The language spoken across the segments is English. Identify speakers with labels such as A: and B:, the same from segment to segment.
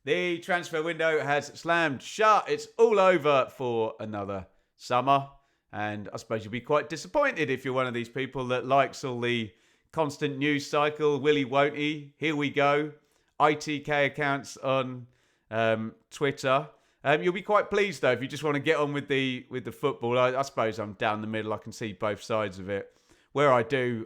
A: The transfer window has slammed shut. It's all over for another summer. And I suppose you'll be quite disappointed if you're one of these people that likes all the constant news cycle. Will he, won't he? Here we go. ITK accounts on Twitter. You'll be quite pleased, though, if you just want to get on with the football. I suppose I'm down the middle. I can see both sides of it. Where I do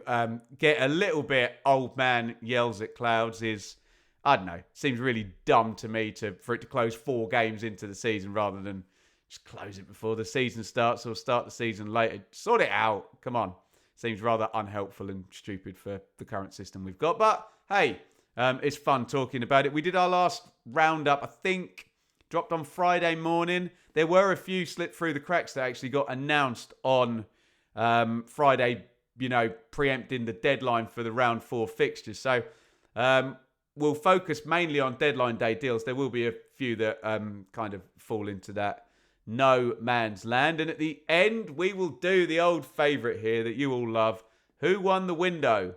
A: get a little bit old man yells at clouds is, I don't know, seems really dumb to me for it to close 4 games into the season rather than just close it before the season starts or start the season later. Sort it out. Come on. Seems rather unhelpful and stupid for the current system we've got. But hey, it's fun talking about it. We did our last roundup, I think, dropped on Friday morning. There were a few slipped through the cracks that actually got announced on Friday, preempting the deadline for the round 4 fixtures. So we'll focus mainly on deadline day deals. There will be a few that kind of fall into that no man's land. And at the end, we will do the old favourite here that you all love. Who won the window?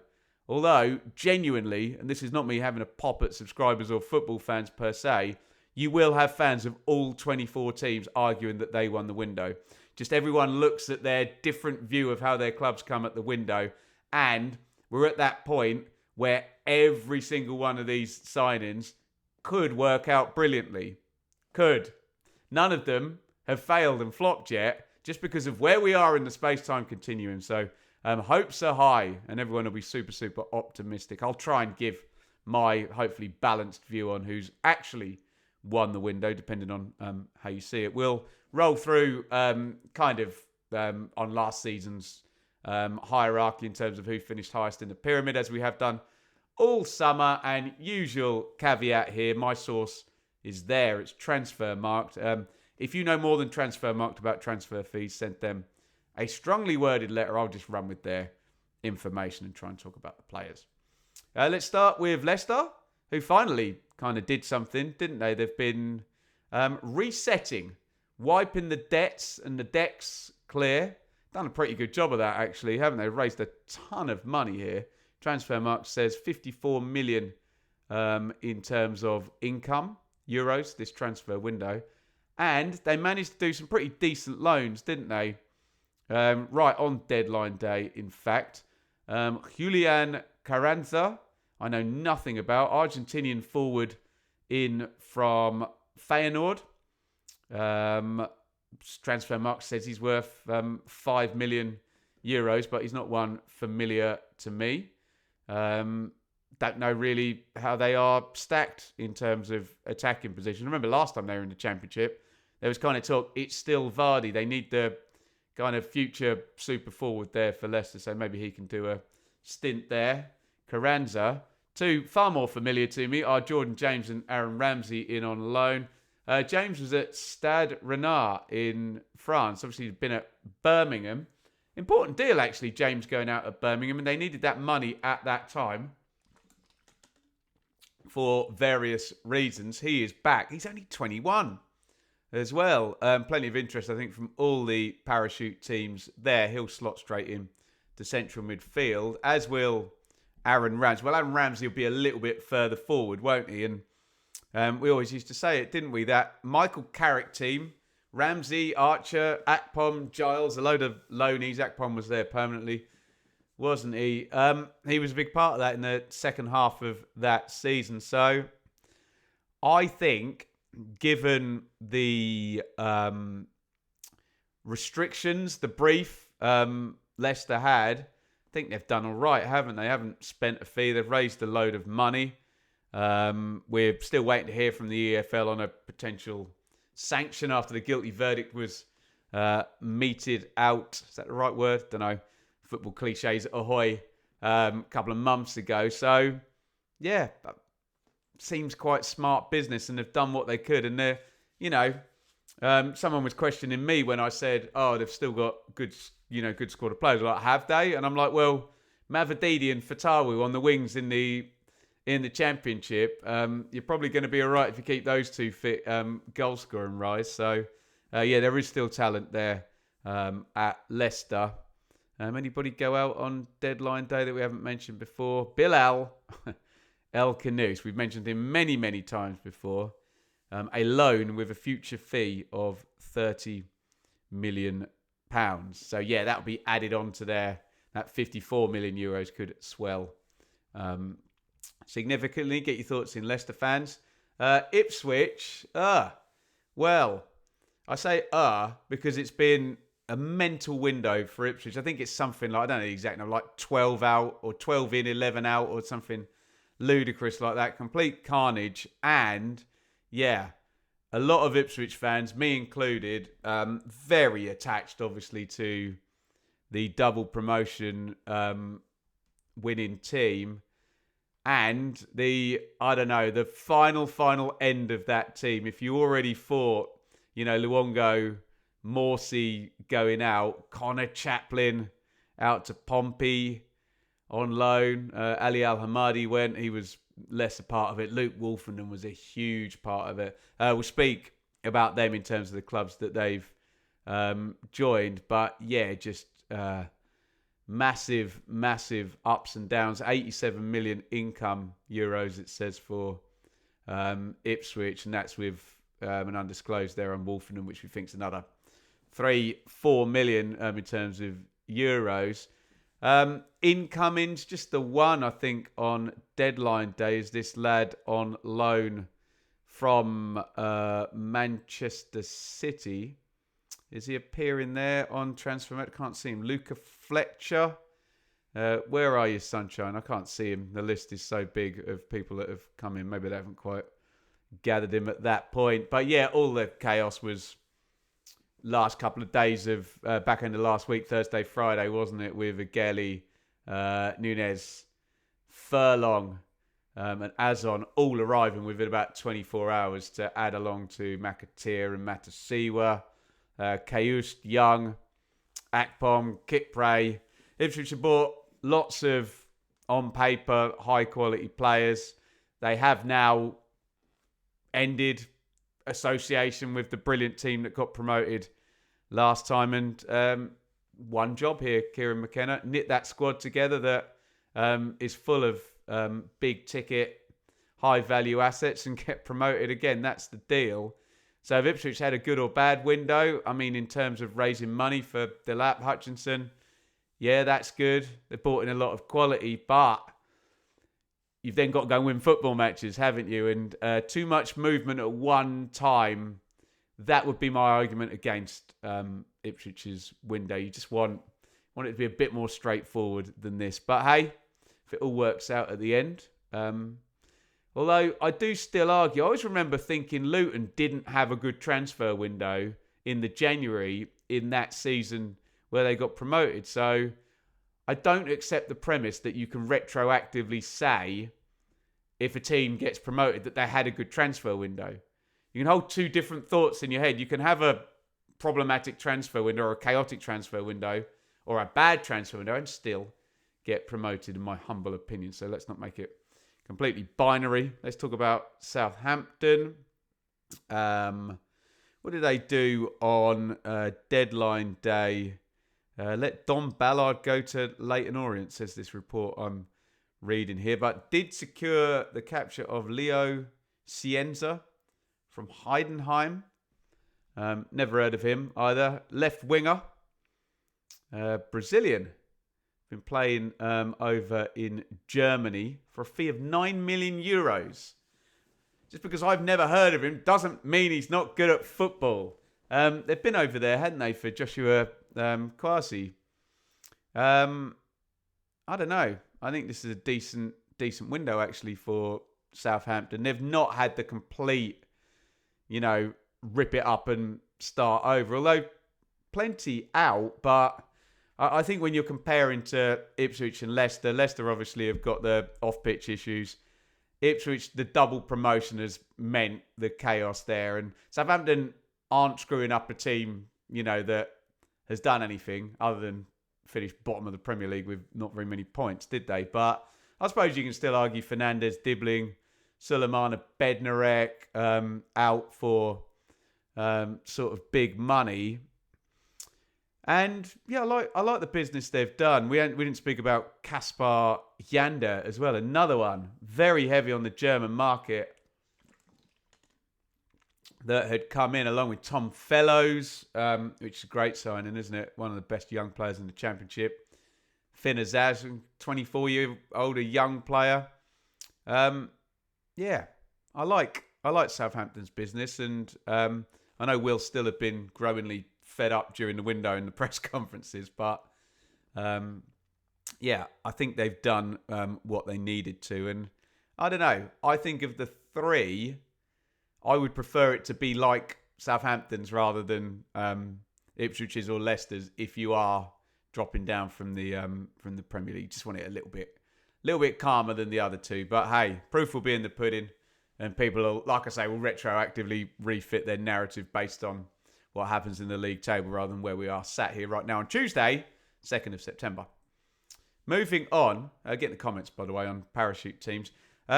A: Although, genuinely, and this is not me having a pop at subscribers or football fans per se, you will have fans of all 24 teams arguing that they won the window. Just everyone looks at their different view of how their clubs come at the window. And we're at that point where every single one of these signings could work out brilliantly. Could. None of them have failed and flopped yet, just because of where we are in the space-time continuum. So hopes are high, and everyone will be super, super optimistic. I'll try and give my hopefully balanced view on who's actually won the window, depending on how you see it. We'll roll through on last season's hierarchy in terms of who finished highest in the pyramid, as we have done all summer. And usual caveat here, my source is there. It's Transfermarkt. If you know more than Transfermarkt about transfer fees, send them a strongly worded letter. I'll just run with their information and try and talk about the players. Let's start with Leicester, who finally kind of did something, didn't they? They've been resetting, wiping the debts and the decks clear. Done a pretty good job of that, actually, haven't they? Raised a ton of money here. Transfermarkt says 54 million in terms of income, euros, this transfer window. And they managed to do some pretty decent loans, didn't they? Right on deadline day, in fact. Julian Carranza, I know nothing about. Argentinian forward in from Feyenoord. Transfermarkt says he's worth 5 million euros, but he's not one familiar to me. Don't know really how they are stacked in terms of attacking position. Remember last time they were in the Championship, there was kind of talk, it's still Vardy. They need the kind of future super forward there for Leicester, so maybe he can do a stint there. Carranza. 2 far more familiar to me are Jordan James and Aaron Ramsey in on loan. James was at Stade Rennais in France. Obviously, he's been at Birmingham. Important deal, actually, James going out of Birmingham, and they needed that money at that time for various reasons. He is back. He's only 21 as well. Plenty of interest, I think, from all the parachute teams there. He'll slot straight in to central midfield, as will Aaron Ramsey. Well, Aaron Ramsey will be a little bit further forward, won't he? And we always used to say it, didn't we? That Michael Carrick team, Ramsey, Archer, Akpom, Giles, a load of loanees. Akpom was there permanently, wasn't he? He was a big part of that in the second half of that season. So I think, given the restrictions, the brief Leicester had, I think they've done all right, haven't they? Haven't spent a fee. They've raised a load of money. We're still waiting to hear from the EFL on a potential sanction after the guilty verdict was meted out. Is that the right word? Don't know. Football cliches, ahoy, a couple of months ago. So, yeah, seems quite smart business, and they've done what they could. And they're, someone was questioning me when I said, "Oh, they've still got good squad of players." Like, have they? And I'm like, well, Mavididi and Fatawu on the wings in the Championship, you're probably going to be all right if you keep those 2 fit, goal scoring rise. So, yeah, there is still talent there at Leicester. Anybody go out on deadline day that we haven't mentioned before? Bilal El Khanous. We've mentioned him many, many times before. a loan with a future fee of £30 million. So yeah, that'll be added on to there. That 54 million euros could swell significantly. Get your thoughts in, Leicester fans. Ipswich, well, I say because it's been a mental window for Ipswich. I think it's something like, I don't know the exact number, like 12 out or 12 in, 11 out or something ludicrous like that. Complete carnage. And yeah, a lot of Ipswich fans, me included, very attached obviously to the double promotion winning team. And the final end of that team. If you already thought, Luongo, Morsey going out, Connor Chaplin out to Pompey on loan, Ali Al-Hamadi went, he was less a part of it. Luke Wolfenden was a huge part of it. We'll speak about them in terms of the clubs that they've joined. But yeah, just massive ups and downs. 87 million income euros, it says, for Ipswich, and that's with an undisclosed there on Wolfenden, which we think is another 3-4 million in terms of euros. Incomings, just the one, I think, on deadline day is this lad on loan from Manchester City. Is he appearing there on Transfermarkt? Can't see him. Luca Fletcher. Where are you, Sunshine? I can't see him. The list is so big of people that have come in. Maybe they haven't quite gathered him at that point. But yeah, all the chaos was last couple of days of back end of last week, Thursday, Friday, wasn't it? With Agueli, Nunez, Furlong, and Azon all arriving within about 24 hours to add along to McAteer and Matasiwa, Kayust, Young, Akpom, Kipre. Ipswich have bought lots of, on paper, high quality players. They have now ended association with the brilliant team that got promoted last time, and one job here, Kieran McKenna, knit that squad together that is full of big ticket, high value assets and get promoted again. That's the deal. So if Ipswich had a good or bad window, I mean, in terms of raising money for Delap, Hutchinson, yeah, that's good. They brought in a lot of quality, but you've then got to go and win football matches, haven't you? And too much movement at one time, that would be my argument against Ipswich's window. You just want it to be a bit more straightforward than this. But hey, if it all works out at the end. Although I do still argue, I always remember thinking Luton didn't have a good transfer window in the January in that season where they got promoted. So I don't accept the premise that you can retroactively say, if a team gets promoted, that they had a good transfer window. You can hold two different thoughts in your head. You can have a problematic transfer window or a chaotic transfer window or a bad transfer window and still get promoted, in my humble opinion. So let's not make it completely binary. Let's talk about Southampton. What did they do on deadline day? Let Don Ballard go to Leyton Orient, says this report I'm reading here, but did secure the capture of Leo Cienza from Heidenheim. Never heard of him either. Left winger, Brazilian. Been playing over in Germany for a fee of €9 million. Just because I've never heard of him doesn't mean he's not good at football. They've been over there, hadn't they, for Joshua Kwasi? I don't know. I think this is a decent window actually for Southampton. They've not had the complete, rip it up and start over. Although plenty out, but I think when you're comparing to Ipswich and Leicester obviously have got the off-pitch issues. Ipswich, the double promotion has meant the chaos there. And Southampton aren't screwing up a team, that has done anything other than finish bottom of the Premier League with not very many points, did they? But I suppose you can still argue Fernandez, Dibbling, Suleimana Bednarek out for sort of big money. And yeah, I like the business they've done. We didn't speak about Kaspar Yander as well. Another one, very heavy on the German market. that had come in along with Tom Fellows, which is a great signing, isn't it? One of the best young players in the Championship. Finn Azaz, 24-year-old, a young player. Yeah, I like Southampton's business, and I know Will still have been growingly fed up during the window in the press conferences, but yeah, I think they've done what they needed to, and I don't know. I think of the three, I would prefer it to be like Southampton's rather than Ipswich's or Leicester's. If you are dropping down from the Premier League, just want it a little bit calmer than the other two. But hey, proof will be in the pudding, and people will, like I say, will retroactively refit their narrative based on what happens in the league table rather than where we are sat here right now on Tuesday, 2nd of September. Moving on, getting the comments by the way on parachute teams.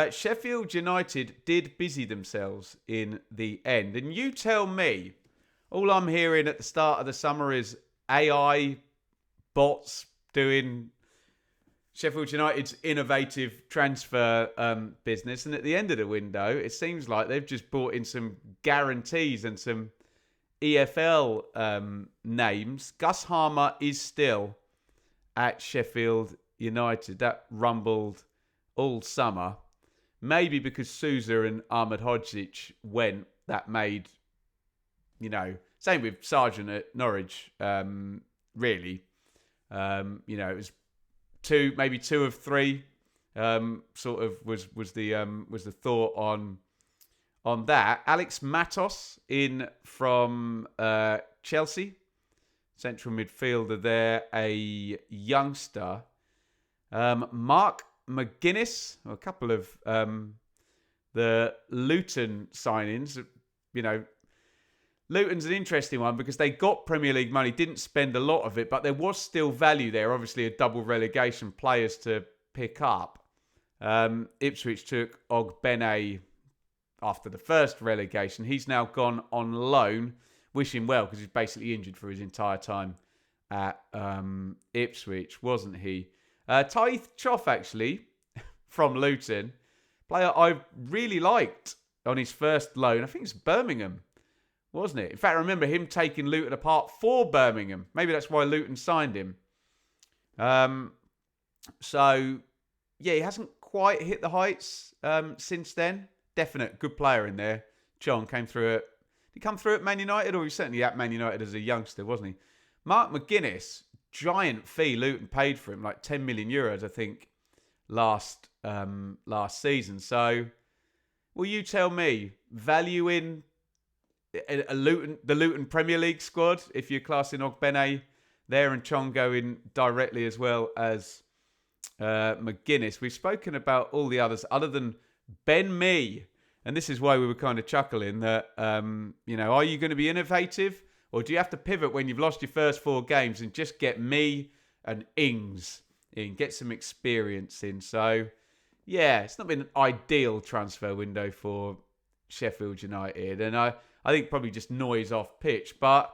A: Sheffield United did busy themselves in the end. And you tell me, all I'm hearing at the start of the summer is AI bots doing Sheffield United's innovative transfer business. And at the end of the window, it seems like they've just brought in some guarantees and some EFL names. Gus Harmer is still at Sheffield United. That rumbled all summer. Maybe because Sousa and Ahmed Hodzic went, that made, same with Sargent at Norwich, really. It was maybe two of three, sort of was the thought on that. Alex Matos in from Chelsea, central midfielder there, a youngster. Mark McGuinness, a couple of the Luton signings. Luton's an interesting one because they got Premier League money, didn't spend a lot of it, but there was still value there. Obviously, a double relegation, players to pick up. Ipswich took Ogbene after the first relegation. He's now gone on loan. Wish him well because he's basically injured for his entire time at Ipswich, wasn't he? Taith Choff, actually, from Luton. Player I really liked on his first loan. I think it's Birmingham, wasn't it? In fact, I remember him taking Luton apart for Birmingham. Maybe that's why Luton signed him. So, yeah, he hasn't quite hit the heights since then. Definite good player in there. John came through at... Did he come through at Man United? Or he was certainly at Man United as a youngster, wasn't he? Mark McGuinness, giant fee Luton paid for him, like 10 million euros, I think, last season. So, will you tell me, value in the Luton Premier League squad, if you're classing Ogbene there and Chong going directly as well as McGuinness? We've spoken about all the others other than Ben Mee, and this is why we were kind of chuckling that, are you going to be innovative? Or do you have to pivot when you've lost your first 4 games and just get me and Ings in, get some experience in? So, yeah, it's not been an ideal transfer window for Sheffield United. And I think probably just noise off pitch. But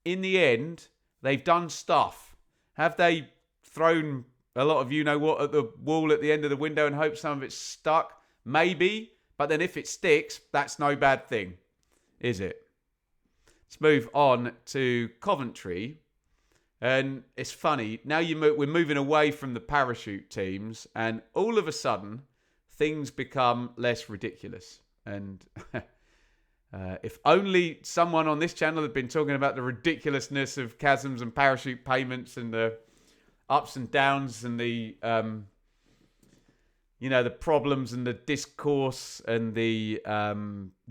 A: in the end, they've done stuff. Have they thrown a lot of you-know-what at the wall at the end of the window and hope some of it's stuck? Maybe. But then if it sticks, that's no bad thing, is it? Let's move on to Coventry. And it's funny, now we're moving away from the parachute teams, and all of a sudden, things become less ridiculous. And if only someone on this channel had been talking about the ridiculousness of chasms and parachute payments and the ups and downs and the, the problems and the discourse and the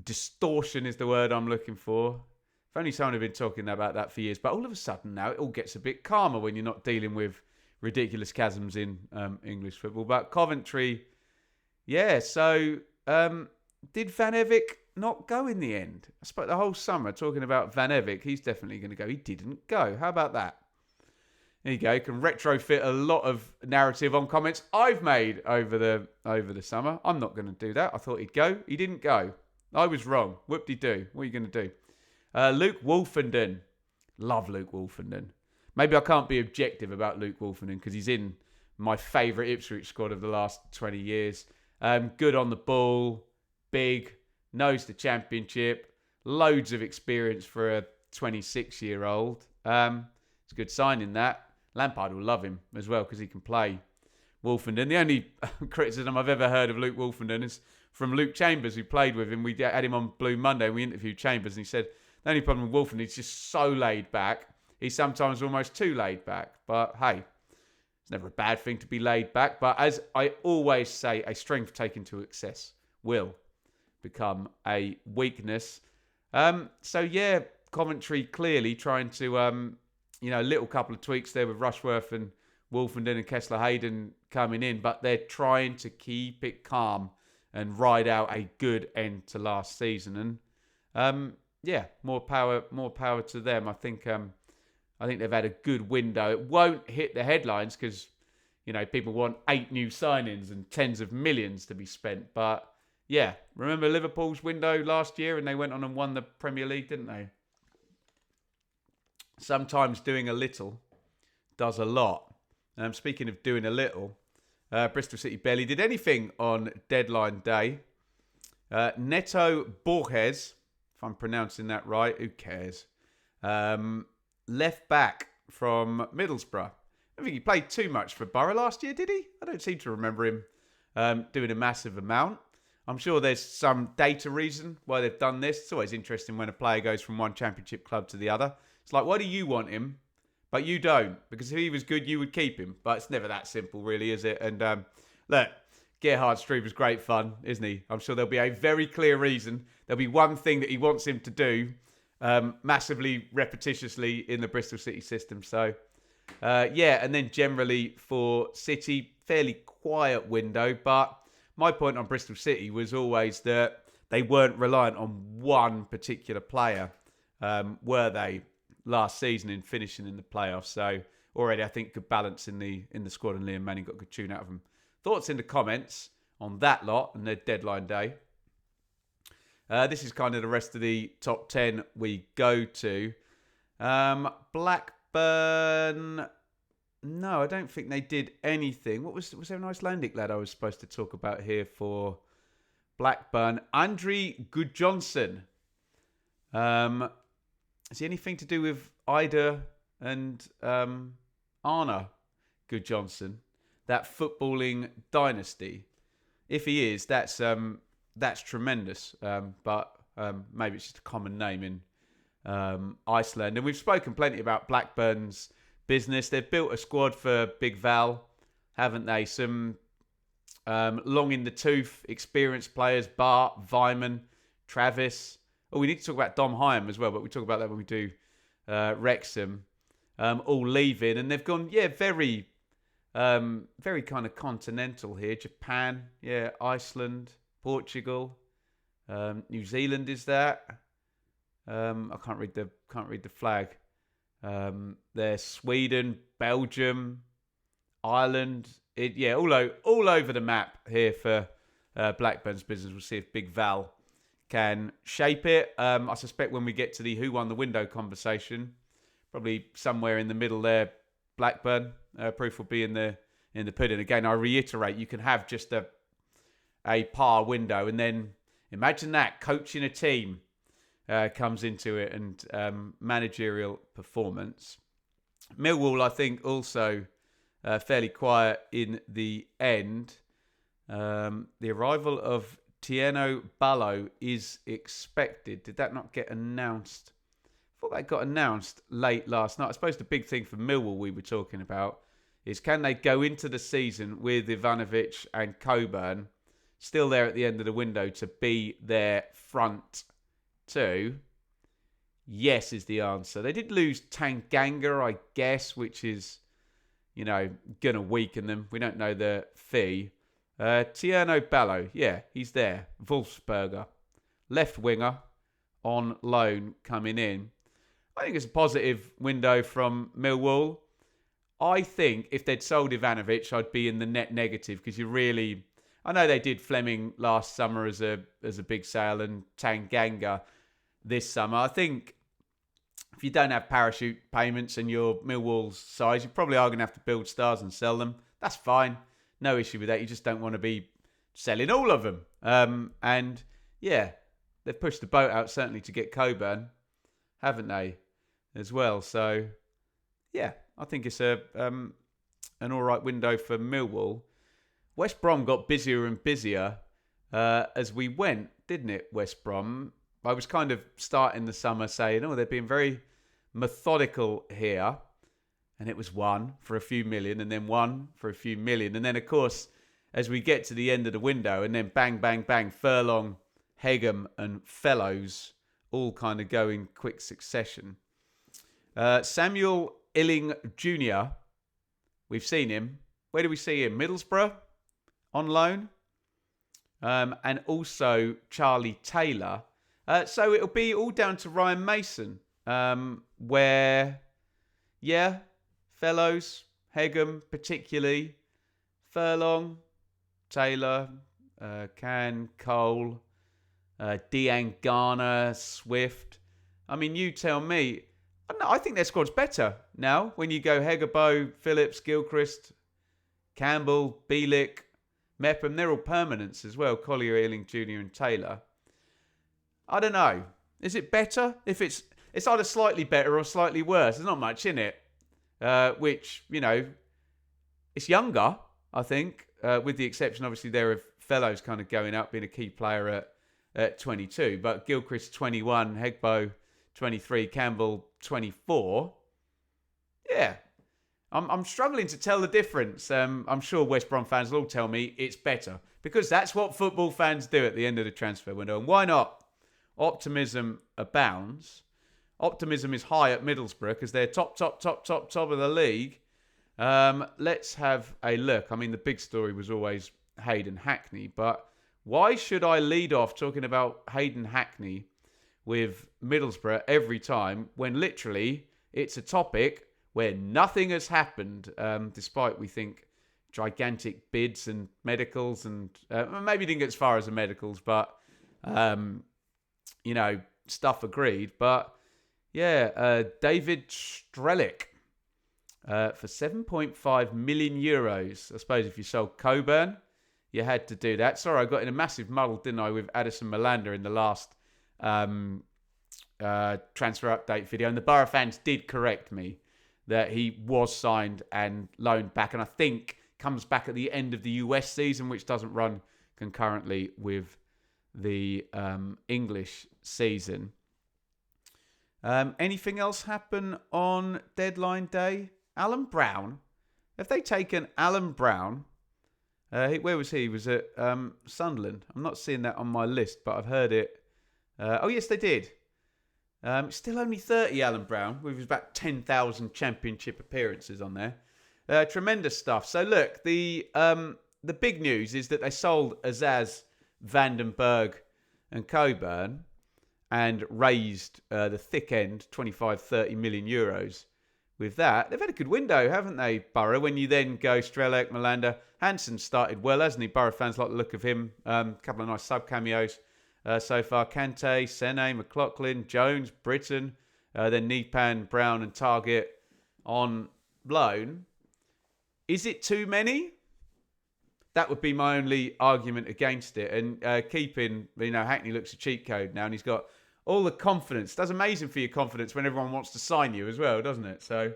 A: distortion is the word I'm looking for. If only someone had been talking about that for years. But all of a sudden now, it all gets a bit calmer when you're not dealing with ridiculous chasms in English football. But Coventry, yeah, so did Van Evik not go in the end? I spent the whole summer talking about Van Evik. He's definitely going to go. He didn't go. How about that? There you go. You can retrofit a lot of narrative on comments I've made over the summer. I'm not going to do that. I thought he'd go. He didn't go. I was wrong. Whoop-de-doo. What are you going to do? Luke Wolfenden. Love Luke Wolfenden. Maybe I can't be objective about Luke Wolfenden because he's in my favourite Ipswich squad of the last 20 years. Good on the ball. Big. Knows the Championship. loads of experience for a 26-year-old. It's a good signing that. Lampard will love him as well because he can play Wolfenden. The only criticism I've ever heard of Luke Wolfenden is from Luke Chambers, who played with him. We had him on Blue Monday and we interviewed Chambers, and he said the only problem with Wolfenden is he's just so laid back. He's sometimes almost too laid back. But hey, it's never a bad thing to be laid back. But as I always say, a strength taken to excess will become a weakness. So yeah, Coventry clearly trying to, a little couple of tweaks there with Rushworth and Wolfenden and Kessler-Hayden coming in, but they're trying to keep it calm and ride out a good end to last season. And more power to them. I think they've had a good window. It won't hit the headlines because people want 8 new signings and tens of millions to be spent. But yeah, remember Liverpool's window last year and they went on and won the Premier League, didn't they? Sometimes doing a little does a lot. Speaking of doing a little, Bristol City barely did anything on deadline day. Neto Borges, if I'm pronouncing that right, who cares? Left back from Middlesbrough. I don't think he played too much for Boro last year, did he? I don't seem to remember him doing a massive amount. I'm sure there's some data reason why they've done this. It's always interesting when a player goes from one championship club to the other. It's like, why do you want him, but you don't? Because if he was good, you would keep him. But it's never that simple, really, is it? And look, Gerhard Struber's great fun, isn't he? I'm sure there'll be a very clear reason. There'll be one thing that he wants him to do massively, repetitiously in the Bristol City system. So, and then generally for City, fairly quiet window. But my point on Bristol City was always that they weren't reliant on one particular player, were they, last season in finishing in the playoffs. So already I think good balance in the squad, and Liam Manning got a good tune out of them. Thoughts in the comments on that lot and their deadline day. This is kind of the rest of the top 10 we go to. Blackburn. No, I don't think they did anything. Was there an Icelandic lad I was supposed to talk about here for Blackburn? Andri Gudjonsson. Is he anything to do with Ida and Arna Gudjonsson? That footballing dynasty? If he is, that's tremendous. But maybe it's just a common name in Iceland. And we've spoken plenty about Blackburn's business. They've built a squad for Big Val, haven't they? Some long in the tooth, experienced players: Bart, Vyman, Travis. Oh, we need to talk about Dom Hyam as well, but we talk about that when we do Wrexham. All leaving, and they've gone, very kind of continental here. Japan, Iceland, Portugal, New Zealand is that. I can't read the flag. There's Sweden, Belgium, Ireland. All over the map here for Blackburn's business. We'll see if Big Val can shape it. I suspect when we get to the who won the window conversation, probably somewhere in the middle there, Blackburn. Proof will be in the pudding. Again, I reiterate, you can have just a par window, and then imagine that coaching a team comes into it, and managerial performance. Millwall, I think, also fairly quiet in the end. The arrival of Tieno Ballo is expected. Did that not get announced? I thought that got announced late last night. I suppose the big thing for Millwall we were talking about is, can they go into the season with Ivanovic and Coburn still there at the end of the window to be their front two? Yes is the answer. They did lose Tanganga, I guess, which is, going to weaken them. We don't know the fee. Tieno Ballo, he's there. Wolfsberger, left winger, on loan coming in. I think it's a positive window from Millwall. I think if they'd sold Ivanovic, I'd be in the net negative, because I know they did Fleming last summer as a big sale, and Tanganga this summer. I think if you don't have parachute payments and you're Millwall's size, you probably are going to have to build stars and sell them. That's fine. No issue with that. You just don't want to be selling all of them. they've pushed the boat out certainly to get Coburn, haven't they, as well? So, yeah, I think it's an all right window for Millwall. West Brom got busier and busier as we went, didn't it, West Brom? I was kind of starting the summer saying, they're being very methodical here. And it was one for a few million and then one for a few million. And then, of course, as we get to the end of the window and then bang, bang, bang, Furlong, Hegem and Fellows all kind of go in quick succession. Samuel Illing Jr., we've seen him. Where do we see him? Middlesbrough on loan. And also Charlie Taylor. So it'll be all down to Ryan Mason, where, Fellows, Hegem particularly, Furlong, Taylor, Cole, Dean Garner, Swift. I mean, you tell me. I think their squad's better now when you go Hegebo, Phillips, Gilchrist, Campbell, Bielik, Mepham. They're all permanents as well, Collier, Ealing Jr. and Taylor. I don't know. Is it better? If it's either slightly better or slightly worse. There's not much in it. Which, it's younger, I think, with the exception, obviously, there of Fellows kind of going up, being a key player at 22. But Gilchrist, 21, Hegbo, 23, Campbell, 24. Yeah. I'm struggling to tell the difference. I'm sure West Brom fans will all tell me it's better. Because that's what football fans do at the end of the transfer window. And why not? Optimism abounds. Optimism is high at Middlesbrough because they're top of the league. Let's have a look. I mean, the big story was always Hayden Hackney, but why should I lead off talking about Hayden Hackney with Middlesbrough every time when literally it's a topic where nothing has happened, despite, we think, gigantic bids and medicals and maybe didn't get as far as the medicals, but, stuff agreed. But David Strelic for 7.5 million euros. I suppose if you sold Coburn, you had to do that. Sorry, I got in a massive muddle, didn't I, with Addison Malander in the last transfer update video. And the Boro fans did correct me that he was signed and loaned back. And I think comes back at the end of the US season, which doesn't run concurrently with the English season. Anything else happen on deadline day? Alan Brown. Have they taken Alan Brown? Where was he? He was at Sunderland. I'm not seeing that on my list, but I've heard it. Oh, yes, they did. Still only 30, Alan Brown, with about 10,000 championship appearances on there. Tremendous stuff. So, look, the big news is that they sold Azaz, Vandenberg and Coburn and raised the thick end, 25-30 million euros. With that, they've had a good window, haven't they, Boro? When you then go Strelec, Malander, Hansen started well, hasn't he? Boro fans like the look of him. A couple of nice sub-cameos so far. Kante, Sene, McLaughlin, Jones, Britton, then Nepan, Brown and Target on loan. Is it too many? That would be my only argument against it. And keeping, Hackney looks a cheat code now and he's got all the confidence. That's amazing for your confidence when everyone wants to sign you as well, doesn't it? So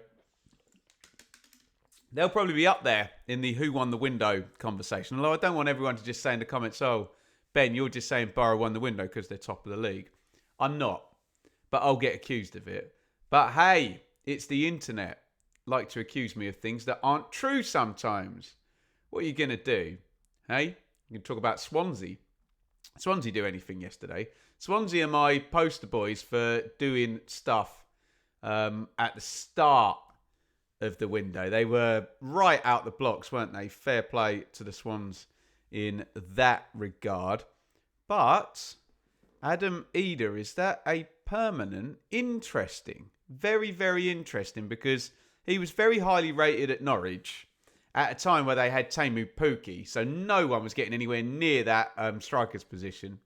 A: they'll probably be up there in the who won the window conversation. Although I don't want everyone to just say in the comments, oh, Ben, you're just saying Boro won the window because they're top of the league. I'm not. But I'll get accused of it. But hey, it's the internet. Like to accuse me of things that aren't true sometimes. What are you going to do? Hey? You can talk about Swansea. Swansea do anything yesterday. Swansea are my poster boys for doing stuff at the start of the window. They were right out the blocks, weren't they? Fair play to the Swans in that regard. But Adam Eder, is that a permanent? Interesting. Very, very interesting because he was very highly rated at Norwich at a time where they had Teemu Pukki. So no one was getting anywhere near that striker's position,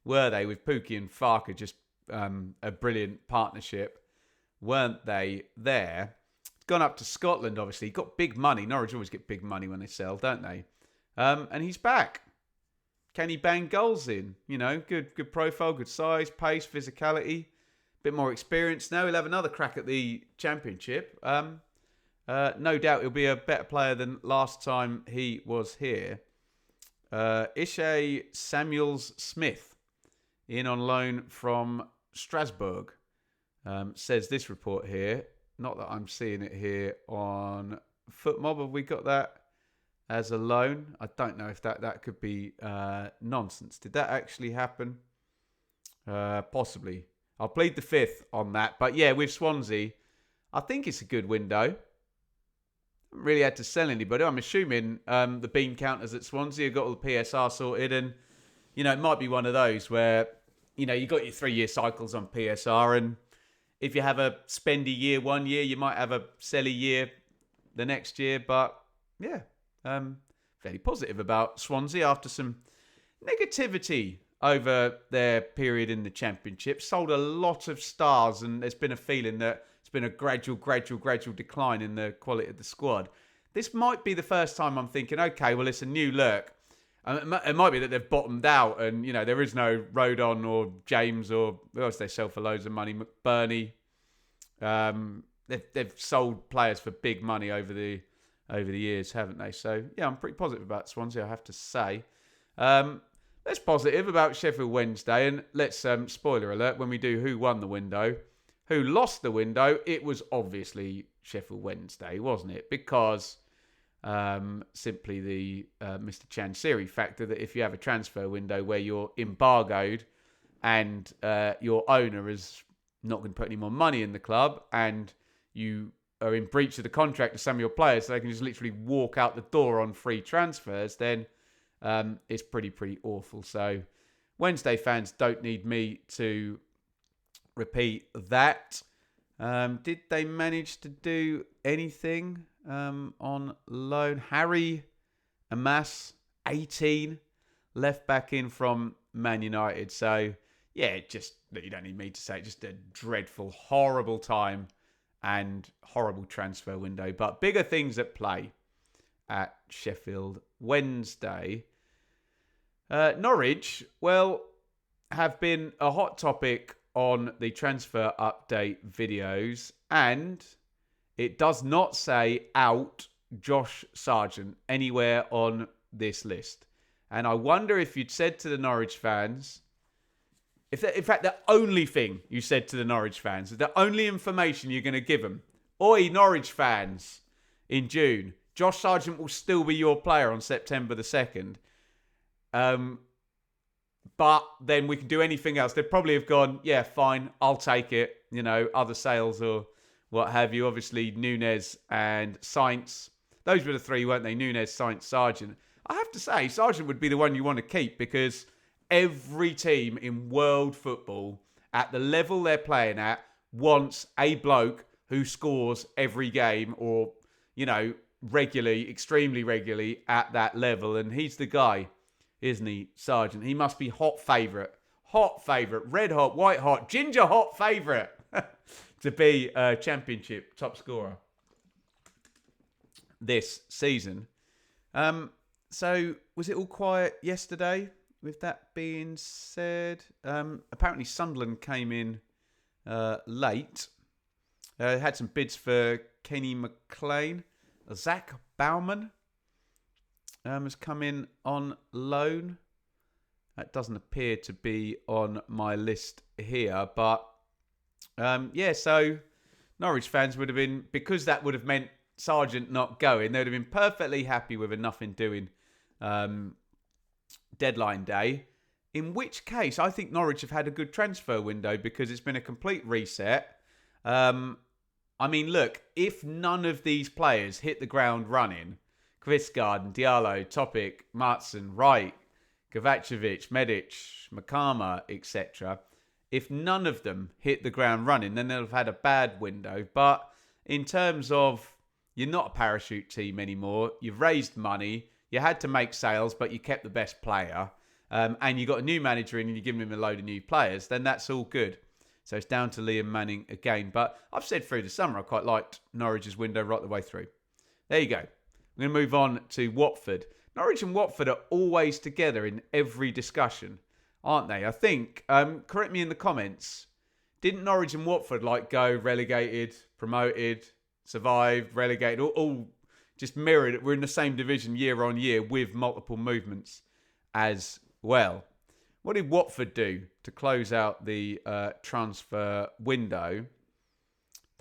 A: were they? With Pukki and Farker, just a brilliant partnership, weren't they there? Gone up to Scotland, obviously. Got big money. Norwich always get big money when they sell, don't they? And he's back. can he bang goals in? You know, good profile, good size, pace, physicality, bit more experience now. He'll have another crack at the Championship. No doubt he'll be a better player than last time he was here. Ishay Samuels-Smith, in on loan from Strasbourg, says this report here. Not that I'm seeing it here on FootMob. Have we got that as a loan? I don't know if that could be nonsense. Did that actually happen? Possibly. I'll plead the fifth on that. But yeah, with Swansea, I think it's a good window. Haven't really had to sell anybody. I'm assuming the bean counters at Swansea have got all the PSR sorted, and you know, it might be one of those where, you know, you got your 3-year cycles on PSR, and if you have a spendy year 1 year, you might have a selly year the next year. But yeah, fairly positive about Swansea after some negativity over their period in the Championship. Sold a lot of stars, and there's been a feeling that it's been a gradual decline in the quality of the squad. This might be the first time I'm thinking, okay, well, it's a new look. It might be that they've bottomed out and, you know, there is no Rodon or James or who else they sell for loads of money, McBurney. They've sold players for big money over the years, haven't they? So, yeah, I'm pretty positive about Swansea, I have to say. Let's positive about Sheffield Wednesday, and let's, spoiler alert, when we do who won the window, who lost the window, it was obviously Sheffield Wednesday, wasn't it? Because simply the Mr. Chansiri factor that if you have a transfer window where you're embargoed and your owner is not going to put any more money in the club and you are in breach of the contract of some of your players so they can just literally walk out the door on free transfers, then it's pretty awful. So Wednesday fans don't need me to repeat that. Did they manage to do anything on loan? Harry Amas, 18, left back in from Man United. So, yeah, just, you don't need me to say it, just a dreadful, horrible time and horrible transfer window. But bigger things at play at Sheffield Wednesday. Norwich, well, have been a hot topic on the transfer update videos, and it does not say out Josh Sargent anywhere on this list. And I wonder if you'd said to the Norwich fans, in fact, the only thing you said to the Norwich fans, the only information you're going to give them, oi, Norwich fans, in June, Josh Sargent will still be your player on September the 2nd. But then we can do anything else. They'd probably have gone, yeah, fine, I'll take it. You know, other sales or what have you. Obviously, Nunez and Sainz. Those were the three, weren't they? Nunez, Sainz, Sargent. I have to say, Sargent would be the one you want to keep because every team in world football at the level they're playing at wants a bloke who scores every game or, you know, regularly, extremely regularly at that level. And he's the guy, isn't he, Sargent? He must be hot favourite, red hot, white hot, ginger hot favourite to be a Championship top scorer this season. So was it all quiet yesterday? With that being said, apparently Sunderland came in late. Had some bids for Kenny McLean. Zach Bauman has come in on loan. That doesn't appear to be on my list here. But, yeah, so Norwich fans would have been, because that would have meant Sargent not going, they would have been perfectly happy with a nothing doing deadline day. In which case, I think Norwich have had a good transfer window because it's been a complete reset. I mean, look, if none of these players hit the ground running, Kvistgaard, Diallo, Topic, Martson, Wright, Kovacevic, Medic, Makama, etc., if none of them hit the ground running, then they'll have had a bad window. But in terms of, you're not a parachute team anymore, you've raised money, you had to make sales, but you kept the best player, and you got a new manager in and you're giving him a load of new players, then that's all good. So it's down to Liam Manning again. But I've said through the summer I quite liked Norwich's window right the way through. There you go. We're going to move on to Watford. Norwich and Watford are always together in every discussion, aren't they? I think, correct me in the comments, didn't Norwich and Watford go relegated, promoted, survived, relegated, all just mirrored? We're in the same division year on year with multiple movements as well. What did Watford do to close out the transfer window?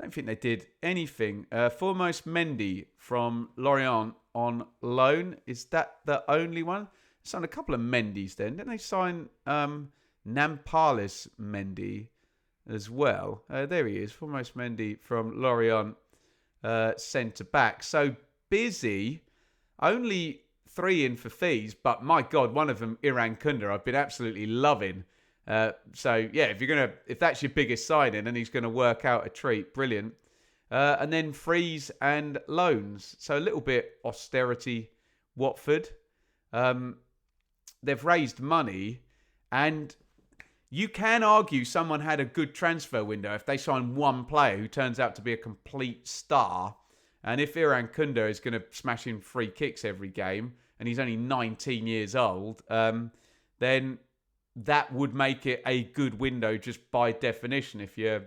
A: Don't think they did anything. Foremost Mendy from Lorient on loan. Is that the only one? Signed a couple of Mendys then. Didn't they sign Nampalis Mendy as well? There he is. Foremost Mendy from Lorient, centre back. So busy. Only 3 in for fees, but my God, one of them, Iran Kunda, I've been absolutely loving. So yeah, if that's your biggest signing and he's going to work out a treat, brilliant. And then frees and loans. So a little bit austerity, Watford. They've raised money, and you can argue someone had a good transfer window if they sign one player who turns out to be a complete star. And if Iran Kunda is going to smash in free kicks every game, and he's only 19 years old, then that would make it a good window just by definition. If your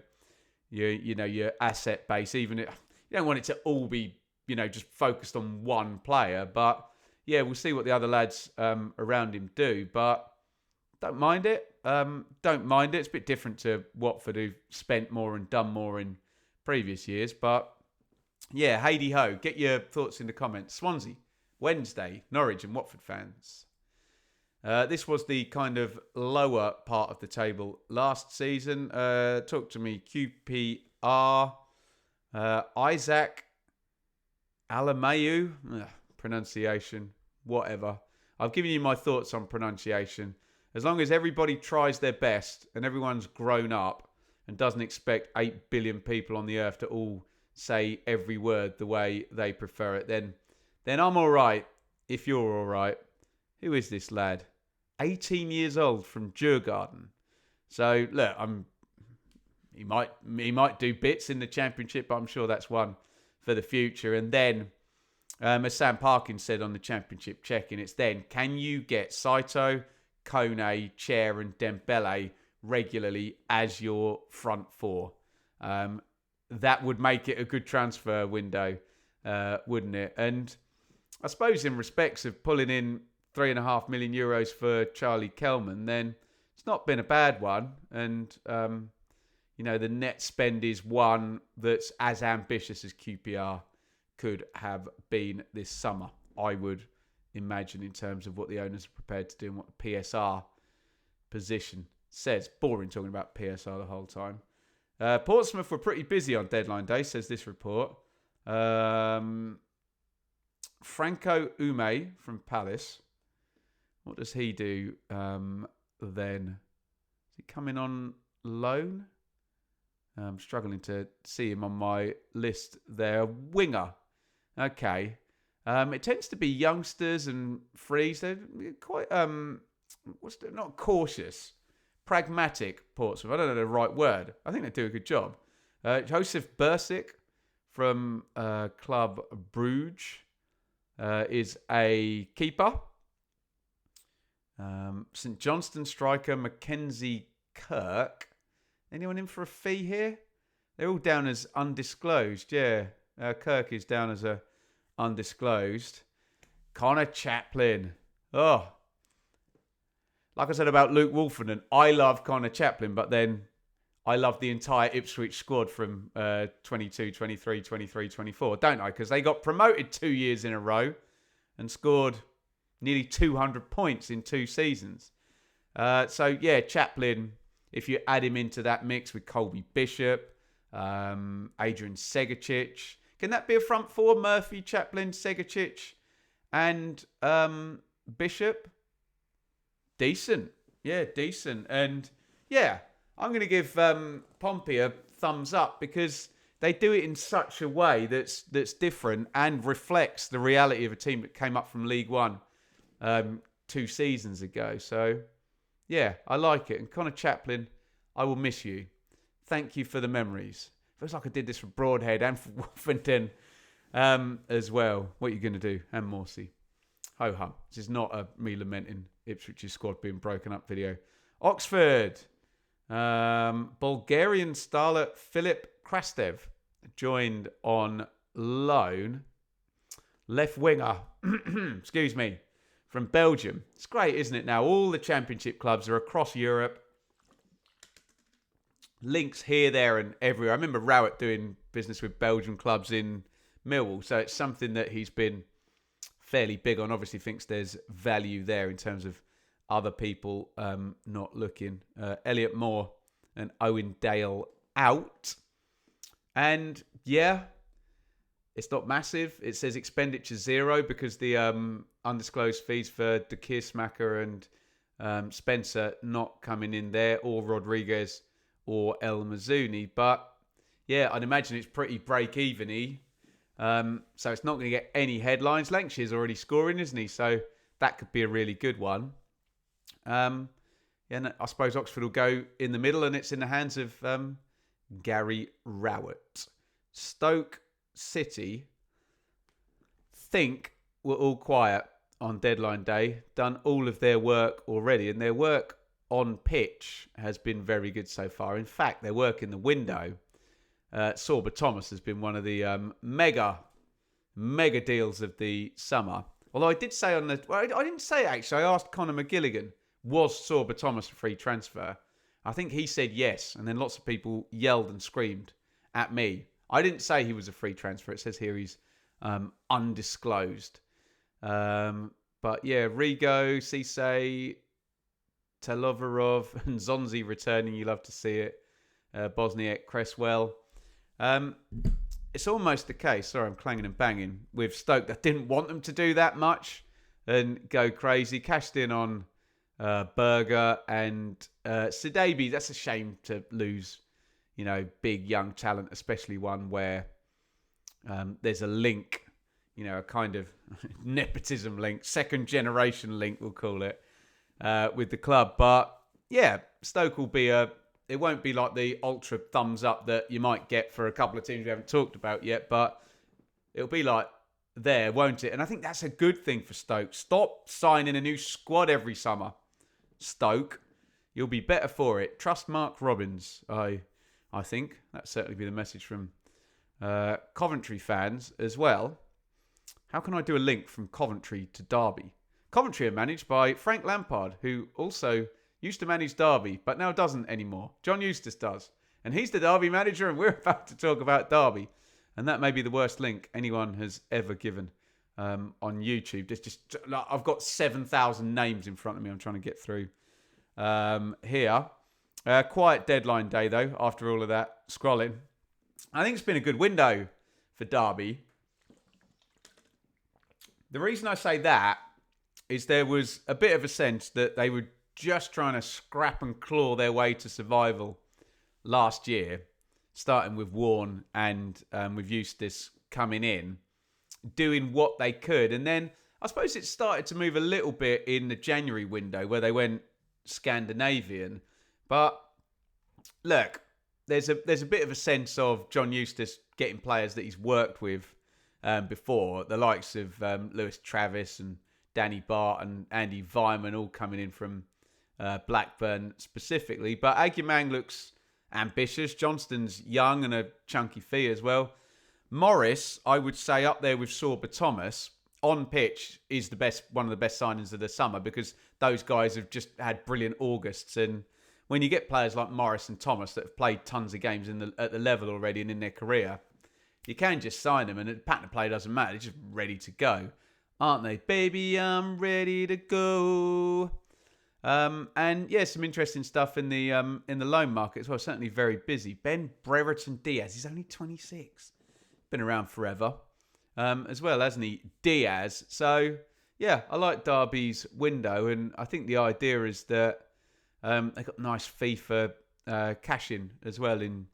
A: asset base, even you don't want it to all be just focused on one player, but yeah, we'll see what the other lads around him do. But don't mind it. It's a bit different to Watford, who've spent more and done more in previous years. But yeah, hey ho. Get your thoughts in the comments. Swansea, Wednesday, Norwich and Watford fans. This was the kind of lower part of the table last season. Talk to me, QPR. Isaac Alamayu. Pronunciation, whatever. I've given you my thoughts on pronunciation. As long as everybody tries their best and everyone's grown up and doesn't expect 8 billion people on the earth to all say every word the way they prefer it, then I'm all right if you're all right. Who is this lad? 18 years old from Djurgården. So look, he might do bits in the Championship, but I'm sure that's one for the future. And then, as Sam Parkins said on the Championship check-in, it's then, can you get Saito, Kone, Chair and Dembele regularly as your front four? That would make it a good transfer window, wouldn't it? And I suppose in respects of pulling in €3.5 million for Charlie Kelman, then it's not been a bad one. And, the net spend is one that's as ambitious as QPR could have been this summer, I would imagine, in terms of what the owners are prepared to do and what the PSR position says. Boring talking about PSR the whole time. Portsmouth were pretty busy on deadline day, says this report. Franco Ume from Palace. What does he do then? Is he coming on loan? I'm struggling to see him on my list there. Winger. Okay. It tends to be youngsters and frees. They're quite, not cautious, pragmatic Portsmouth. I don't know the right word. I think they do a good job. Josef Bursic from Club Bruges is a keeper. St Johnstone striker Mackenzie Kirk. Anyone in for a fee here? They're all down as undisclosed. Yeah, Kirk is down as a undisclosed. Connor Chaplin. Oh, like I said about Luke Wolfenden, I love Connor Chaplin, but then I love the entire Ipswich squad from 22, 23, 23, 24, don't I? Because they got promoted 2 years in a row and scored nearly 200 points in 2 seasons. So, yeah, Chaplin, if you add him into that mix with Colby Bishop, Adrian Segacic, can that be a front four? Murphy, Chaplin, Segacic, and Bishop? Decent. Yeah, decent. And, yeah, I'm going to give Pompey a thumbs up because they do it in such a way that's different and reflects the reality of a team that came up from League One 2 seasons ago. So, yeah, I like it. And Connor Chaplin, I will miss you. Thank you for the memories. Feels like I did this for Broadhead and for Wolfenden as well. What are you going to do? And Morsey. Ho-hum. This is not a me lamenting Ipswich's squad being broken up video. Oxford. Bulgarian starlet Filip Krastev joined on loan. Left winger, excuse me, from Belgium. It's great, isn't it now? All the championship clubs are across Europe. Links here, there and everywhere. I remember Rowett doing business with Belgian clubs in Millwall. So it's something that he's been fairly big on. Obviously thinks there's value there in terms of other people not looking. Elliot Moore and Owen Dale out. And yeah, it's not massive. It says expenditure 0 because the undisclosed fees for De Keersmaker and Spencer not coming in there, or Rodriguez or El Mazzuni. But yeah, I'd imagine it's pretty break-even-y. So it's not going to get any headlines. Lancashire's already scoring, isn't he? So that could be a really good one. And I suppose Oxford will go in the middle, and it's in the hands of Gary Rowett. Stoke City think we're all quiet on deadline day, done all of their work already, and their work on pitch has been very good so far. In fact, their work in the window, Sorba Thomas has been one of the mega deals of the summer. Although I did say I didn't say it actually. I asked Conor McGilligan, was Sorba Thomas a free transfer? I think he said yes, and then lots of people yelled and screamed at me. I didn't say he was a free transfer. It says here he's undisclosed. But yeah, Rigo, Cisse, Telovarov and Zonzi returning. You love to see it. Bosniak, Cresswell. It's almost the case, sorry, I'm clanging and banging, with Stoke that didn't want them to do that much and go crazy. Cashed in on Berger and Sidabi. That's a shame to lose, big young talent, especially one where there's a link, a kind of nepotism link, second generation link, we'll call it, with the club. But yeah, Stoke will be it won't be like the ultra thumbs up that you might get for a couple of teams we haven't talked about yet, but it'll be like there, won't it? And I think that's a good thing for Stoke. Stop signing a new squad every summer. Stoke, you'll be better for it. Trust Mark Robbins, I think. That'd certainly be the message from Coventry fans as well. How can I do a link from Coventry to Derby? Coventry are managed by Frank Lampard, who also used to manage Derby, but now doesn't anymore. John Eustace does. And he's the Derby manager, and we're about to talk about Derby. And that may be the worst link anyone has ever given on YouTube. I've got 7,000 names in front of me I'm trying to get through here. Quiet deadline day, though, after all of that scrolling. I think it's been a good window for Derby. The reason I say that is there was a bit of a sense that they were just trying to scrap and claw their way to survival last year, starting with Warne and with Eustace coming in, doing what they could. And then I suppose it started to move a little bit in the January window where they went Scandinavian. But look, there's a bit of a sense of John Eustace getting players that he's worked with before, the likes of Lewis Travis and Danny Bart and Andy Vyman all coming in from Blackburn specifically. But Agyemang looks ambitious. Johnston's young and a chunky fee as well. Morris, I would say up there with Sorba Thomas, on pitch is one of the best signings of the summer because those guys have just had brilliant Augusts. And when you get players like Morris and Thomas that have played tons of games at the level already and in their career, you can just sign them and the pattern of play doesn't matter. They're just ready to go, aren't they? Baby, I'm ready to go. And yeah, some interesting stuff in the loan market as well. Certainly very busy. Ben Brereton Diaz, he's only 26. Been around forever. As well, hasn't he? Diaz. So yeah, I like Derby's window, and I think the idea is that they got a nice fee for cash-in as well in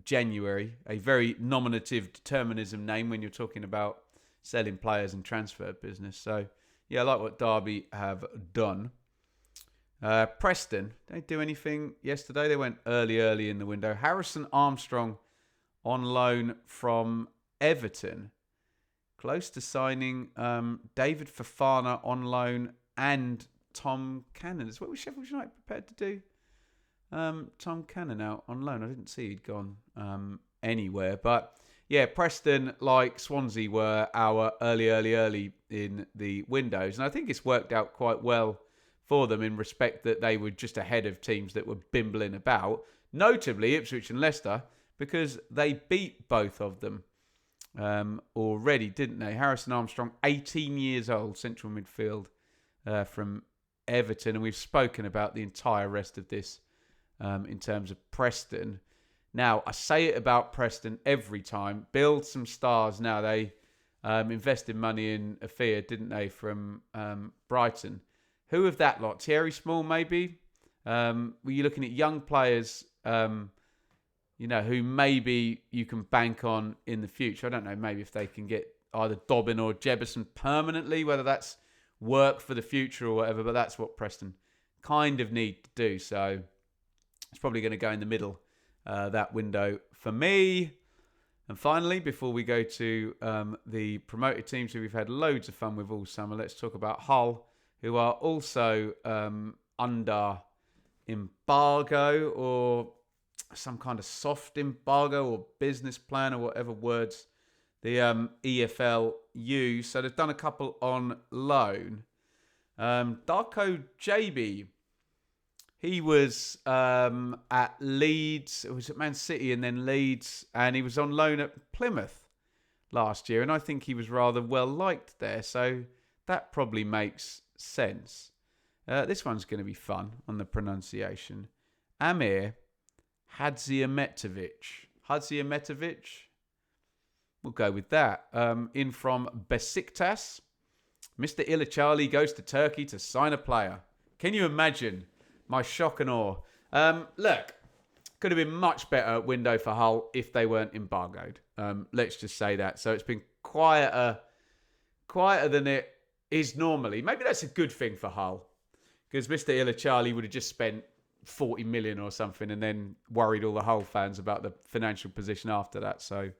A: January. A very nominative determinism name when you're talking about selling players and transfer business. So yeah, I like what Derby have done. Preston, they didn't do anything yesterday. They went early in the window. Harrison Armstrong on loan from Everton. close to signing David Fofana on loan and Tom Cannon. Is what was Sheffield United prepared to do? Tom Cannon out on loan. I didn't see he'd gone anywhere. But yeah, Preston, like Swansea, were our early in the windows. And I think it's worked out quite well for them in respect that they were just ahead of teams that were bimbling about. Notably, Ipswich and Leicester, because they beat both of them already, didn't they? Harrison Armstrong, 18 years old, central midfield from Everton. And we've spoken about the entire rest of this in terms of Preston. Now, I say it about Preston every time. Build some stars now. They invested money in Afia, didn't they, from Brighton. Who of that lot? Thierry Small, maybe? Were you looking at young players, who maybe you can bank on in the future? I don't know, maybe if they can get either Dobbin or Jebison permanently, whether that's work for the future or whatever, but that's what Preston kind of need to do. So it's probably going to go in the middle, that window for me. And finally, before we go to the promoted teams who we've had loads of fun with all summer, let's talk about Hull, who are also under embargo or some kind of soft embargo or business plan or whatever words the EFL use. So they've done a couple on loan. Darko JB, he was at Leeds, it was at Man City and then Leeds, and he was on loan at Plymouth last year, and I think he was rather well liked there, so that probably makes sense. This one's going to be fun on the pronunciation. Amir Hadzimetovic. We'll go with that. In from Besiktas. Mr. Ilachali goes to Turkey to sign a player. Can you imagine my shock and awe? Look, could have been much better window for Hull if they weren't embargoed. Let's just say that. So it's been quieter than it is normally. Maybe that's a good thing for Hull, because Mr. Ilachali would have just spent 40 million or something and then worried all the Hull fans about the financial position after that. So,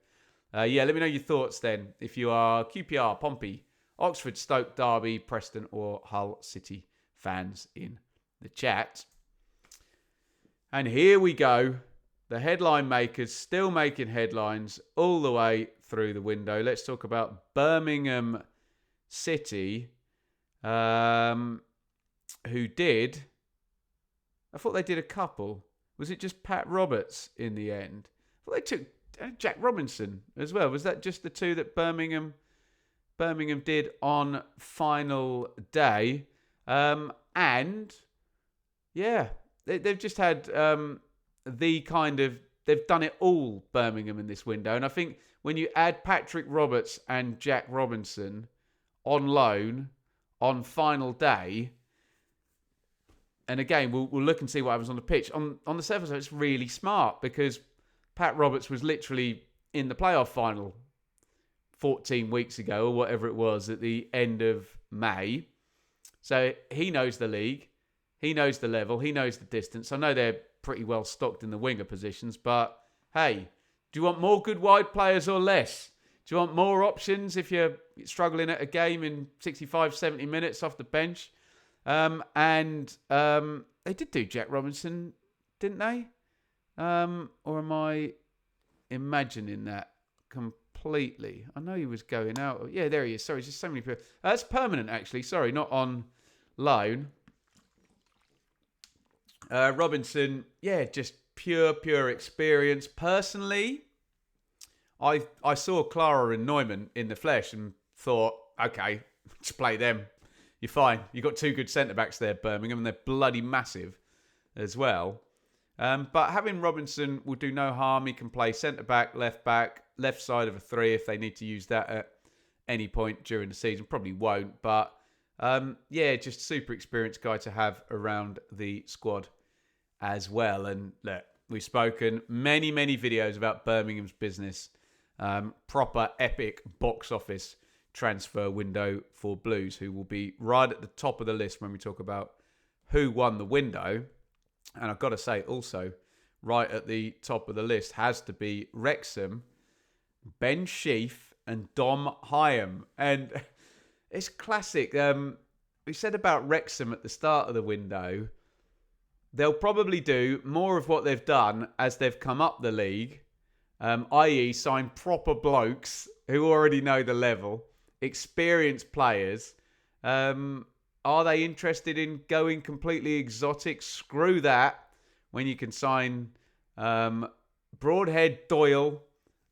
A: let me know your thoughts then. If you are QPR, Pompey, Oxford, Stoke, Derby, Preston or Hull City fans in the chat. And here we go. The headline makers still making headlines all the way through the window. Let's talk about Birmingham City, who did... I thought they did a couple. Was it just Pat Roberts in the end? I thought they took Jack Robinson as well. Was that just the two that Birmingham did on final day? And yeah, they've just had they've done it all, Birmingham, in this window. And I think when you add Patrick Roberts and Jack Robinson on loan on final day, and again, we'll look and see what happens on the pitch. On the surface, it's really smart because Pat Roberts was literally in the playoff final 14 weeks ago or whatever it was at the end of May. So he knows the league. He knows the level. He knows the distance. I know they're pretty well stocked in the winger positions, but hey, do you want more good wide players or less? Do you want more options if you're struggling at a game in 65, 70 minutes off the bench? They did do Jack Robinson, didn't they? Or am I imagining that completely? I know he was going out. Yeah, there he is. Sorry, just so many people. That's permanent, actually. Sorry, not on loan. Robinson, yeah, just pure experience. Personally, I saw Clara and Neumann in the flesh and thought, okay, just play them. You're fine. You've got two good centre-backs there, Birmingham, and they're bloody massive as well. But having Robinson will do no harm. He can play centre-back, left side of a three if they need to use that at any point during the season. Probably won't, but just super experienced guy to have around the squad as well. And look, we've spoken many videos about Birmingham's business. Proper epic box office transfer window for Blues, who will be right at the top of the list when we talk about who won the window. And I've got to say also, right at the top of the list has to be Wrexham, Ben Sheff and Dom Hyam. And it's classic. We said about Wrexham at the start of the window, they'll probably do more of what they've done as they've come up the league, i.e. sign proper blokes who already know the level, experienced players. Are they interested in going completely exotic? Screw that. When you can sign Broadhead, Doyle,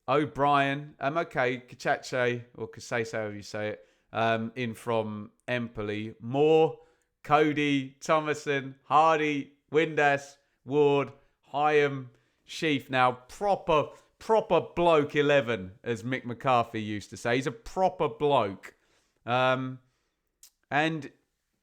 A: O'Brien, Kachache, or Kasese, however you say it, in from Empoli, Moore, Cody, Thomason, Hardy, Windass, Ward, Hyam, Sheff. Now, proper bloke 11, as Mick McCarthy used to say. He's a proper bloke. And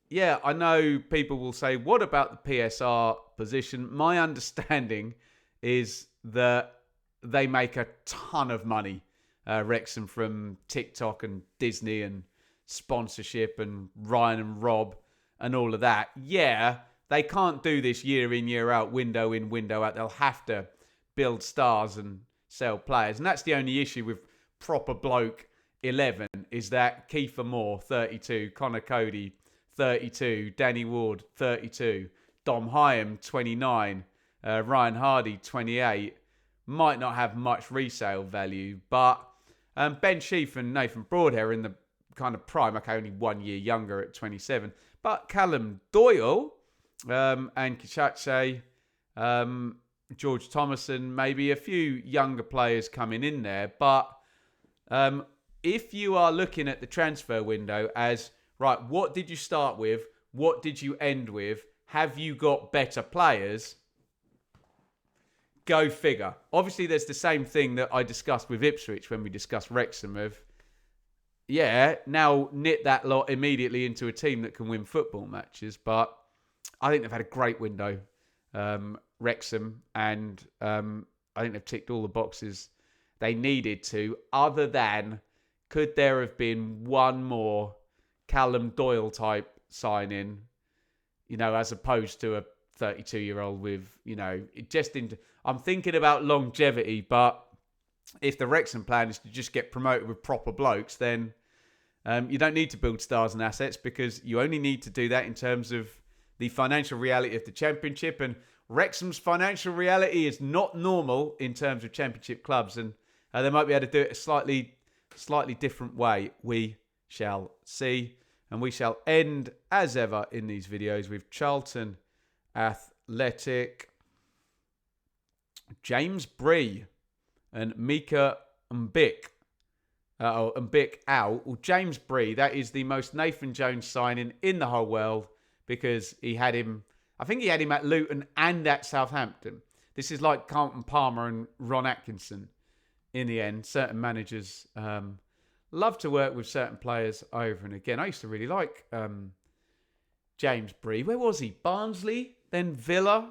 A: yeah, I know people will say, what about the PSR position? My understanding is that they make a ton of money, Wrexham, from TikTok and Disney and sponsorship and Ryan and Rob and all of that. Yeah, they can't do this year in, year out, window in, window out. They'll have to build stars and sell players. And that's the only issue with proper bloke 11, is that Kiefer Moore, 32, Connor Cody, 32, Danny Ward, 32, Dom Hyam, 29, Ryan Hardy, 28. Might not have much resale value, but Ben Sheff and Nathan Broadhair are in the kind of prime, only 1 year younger at 27. But Callum Doyle and Kachache, George Thomason, maybe a few younger players coming in there. But if you are looking at the transfer window as, right, what did you start with? What did you end with? Have you got better players? Go figure. Obviously, there's the same thing that I discussed with Ipswich when we discussed Wrexham of, now knit that lot immediately into a team that can win football matches. But I think they've had a great window, Wrexham, and I think they've ticked all the boxes they needed to, other than, could there have been one more Callum Doyle type sign-in, as opposed to a 32-year-old with, I'm thinking about longevity, but if the Wrexham plan is to just get promoted with proper blokes, then you don't need to build stars and assets, because you only need to do that in terms of the financial reality of the Championship. And Wrexham's financial reality is not normal in terms of Championship clubs, and they might be able to do it a slightly different way. We shall see. And we shall end, as ever, in these videos with Charlton Athletic. James Bree and Mika Mbik. Mbik out. Well, James Bree, that is the most Nathan Jones signing in the whole world, because he had him, I think he had him at Luton and at Southampton. This is like Carlton Palmer and Ron Atkinson in the end. Certain managers love to work with certain players over and again. I used to really like James Bree. Where was he? Barnsley, then Villa.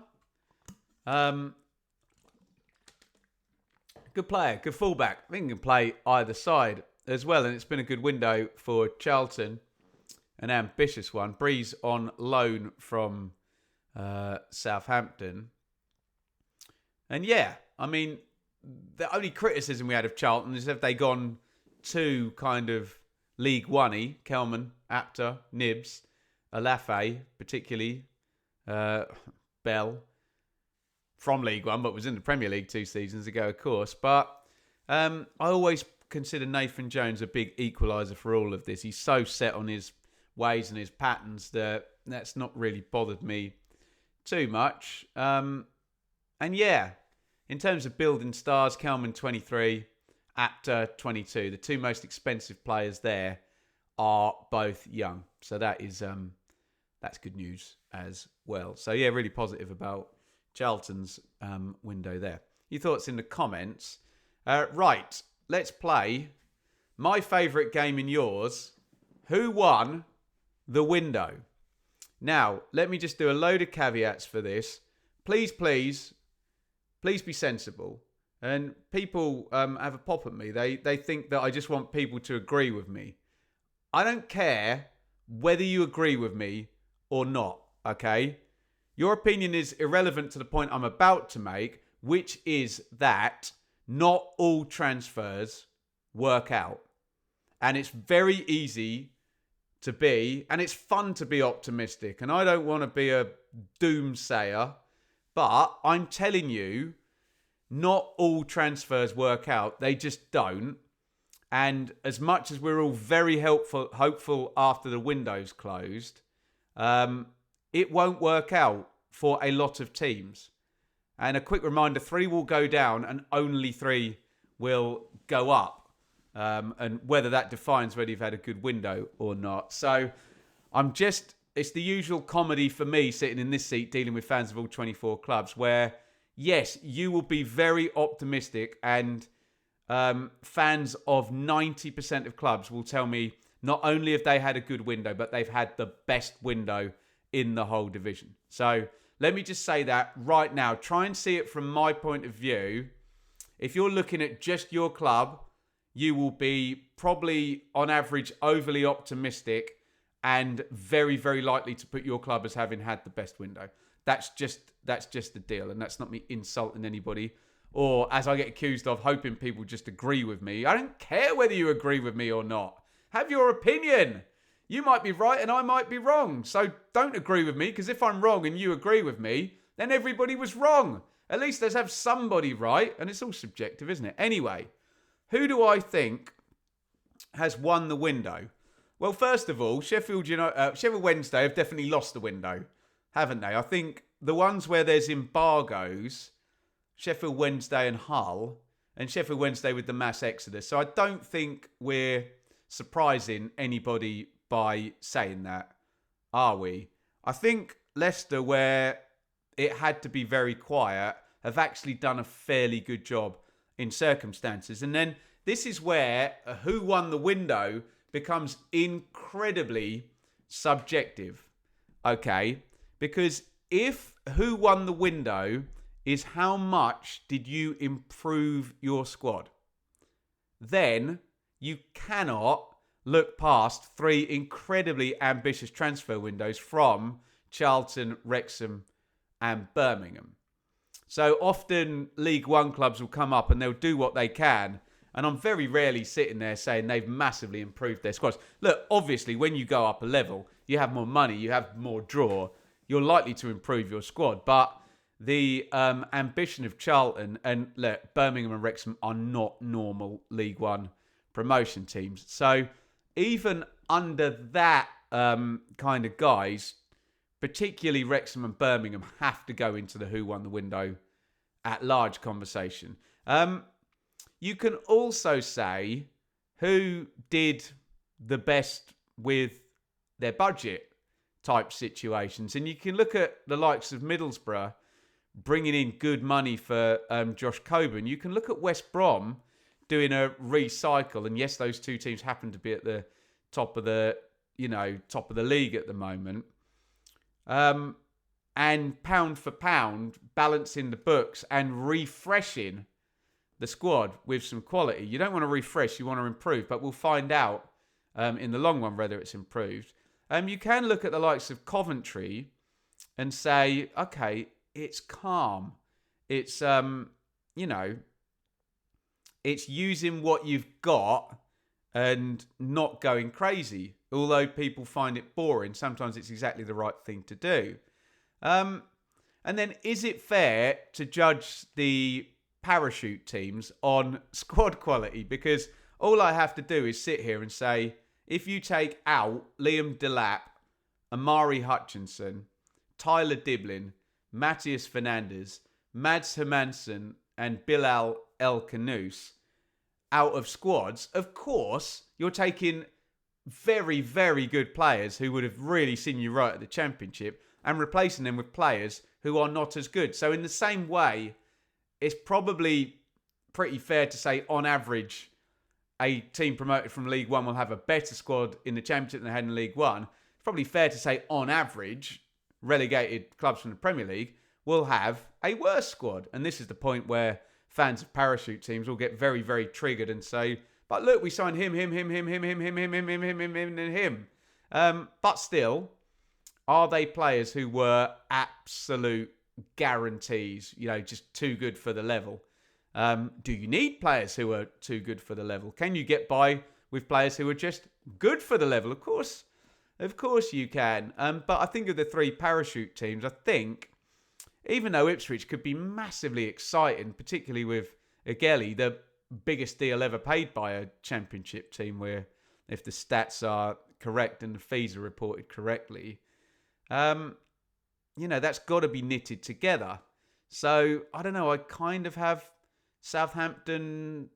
A: Good player, good fullback. I think he can play either side as well. And it's been a good window for Charlton. An ambitious one. Bree's on loan from Southampton. And yeah, I mean, the only criticism we had of Charlton is have they gone too kind of League One-y, Kelman, Apter, Nibs, Alafe, particularly, Bell, from League One, but was in the Premier League 2 seasons ago, of course. But I always consider Nathan Jones a big equaliser for all of this. He's so set on his ways and his patterns that that's not really bothered me too much. And yeah, in terms of building stars, Kelman 23, Apter 22. The two most expensive players there are both young. So that is that's good news as well. So yeah, really positive about Charlton's window there. Your thoughts in the comments. Right, let's play my favourite game and yours. Who won the window? Now, let me just do a load of caveats for this. Please be sensible. And people have a pop at me. They think that I just want people to agree with me. I don't care whether you agree with me or not, okay? Your opinion is irrelevant to the point I'm about to make, which is that not all transfers work out. And it's very easy to be, and it's fun to be optimistic. And I don't want to be a doomsayer, but I'm telling you, not all transfers work out. They just don't. And as much as we're all very hopeful after the window's closed, it won't work out for a lot of teams. And a quick reminder, 3 will go down and only 3 will go up. And whether that defines whether you've had a good window or not. So it's the usual comedy for me sitting in this seat dealing with fans of all 24 clubs where, yes, you will be very optimistic and fans of 90% of clubs will tell me not only have they had a good window, but they've had the best window in the whole division. So let me just say that right now. Try and see it from my point of view. If you're looking at just your club, you will be probably, on average, overly optimistic and very, very likely to put your club as having had the best window. That's just the deal. And that's not me insulting anybody or, as I get accused of, hoping people just agree with me. I don't care whether you agree with me or not. Have your opinion. You might be right and I might be wrong. So don't agree with me, because if I'm wrong and you agree with me, then everybody was wrong. At least let's have somebody right. And it's all subjective, isn't it? Anyway, who do I think has won the window? Well, first of all, Sheffield Wednesday have definitely lost the window, haven't they? I think the ones where there's embargoes, Sheffield Wednesday and Hull, and Sheffield Wednesday with the mass exodus. So I don't think we're surprising anybody by saying that, are we? I think Leicester, where it had to be very quiet, have actually done a fairly good job in circumstances. And then this is where who won the window becomes incredibly subjective, okay? Because if who won the window is how much did you improve your squad, then you cannot look past 3 incredibly ambitious transfer windows from Charlton, Wrexham and Birmingham. So often League One clubs will come up and they'll do what they can. And I'm very rarely sitting there saying they've massively improved their squads. Look, obviously, when you go up a level, you have more money, you have more draw, you're likely to improve your squad. But the ambition of Charlton and look, Birmingham and Wrexham are not normal League One promotion teams. So even under that kind of guise, particularly Wrexham and Birmingham have to go into the who won the window at large conversation. You can also say who did the best with their budget type situations. And you can look at the likes of Middlesbrough bringing in good money for Josh Coburn. You can look at West Brom doing a recycle. And yes, those two teams happen to be at the top of the league at the moment. And pound for pound, balancing the books and refreshing the squad with some quality. You don't want to refresh, you want to improve, but we'll find out in the long run whether it's improved. You can look at the likes of Coventry and say, okay, it's calm. It's, it's using what you've got and not going crazy. Although people find it boring, sometimes it's exactly the right thing to do. And then is it fair to judge the parachute teams on squad quality? Because all I have to do is sit here and say, if you take out Liam Delap, Amari Hutchinson, Tyler Diblin, Matthias Fernandes, Mads Hermansen and Bilal El Kanous out of squads, of course, you're taking very, very good players who would have really seen you right at the Championship and replacing them with players who are not as good. So in the same way, it's probably pretty fair to say, on average, a team promoted from League One will have a better squad in the Championship than they had in League One. It's probably fair to say, on average, relegated clubs from the Premier League will have a worse squad. And this is the point where fans of parachute teams will get very, very triggered and say, but look, we signed him. But still, are they players who were absolute guarantees, just too good for the level? Do you need players who are too good for the level? Can you get by with players who are just good for the level. Of course you can. But I think of the three parachute teams, I think, even though Ipswich could be massively exciting, particularly with Egeli, the biggest deal ever paid by a Championship team, where if the stats are correct and the fees are reported correctly, that's got to be knitted together. So, I don't know, I kind of have Southampton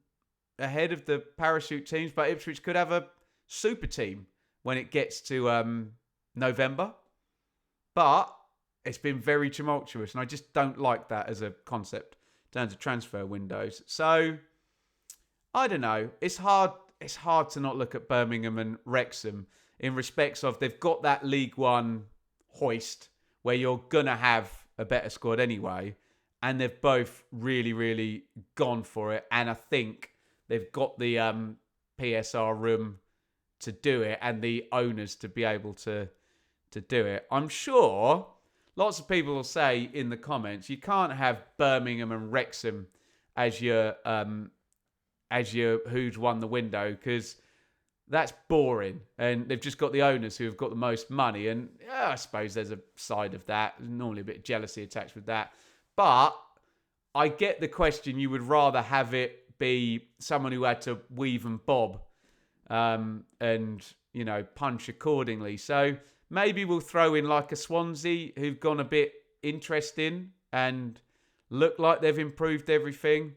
A: ahead of the parachute teams, but Ipswich could have a super team when it gets to November. But it's been very tumultuous, and I just don't like that as a concept in terms of transfer windows. So, I don't know. It's hard to not look at Birmingham and Wrexham in respects of they've got that League One hoist where you're going to have a better squad anyway, and they've both really, really gone for it. And I think they've got the PSR room to do it and the owners to be able to do it. I'm sure lots of people will say in the comments, you can't have Birmingham and Wrexham as your who's won the window, because that's boring. And they've just got the owners who have got the most money. And I suppose there's a side of that. There's normally a bit of jealousy attached with that. But I get the question, you would rather have it be someone who had to weave and bob and, punch accordingly. So maybe we'll throw in like a Swansea who've gone a bit interesting and look like they've improved everything.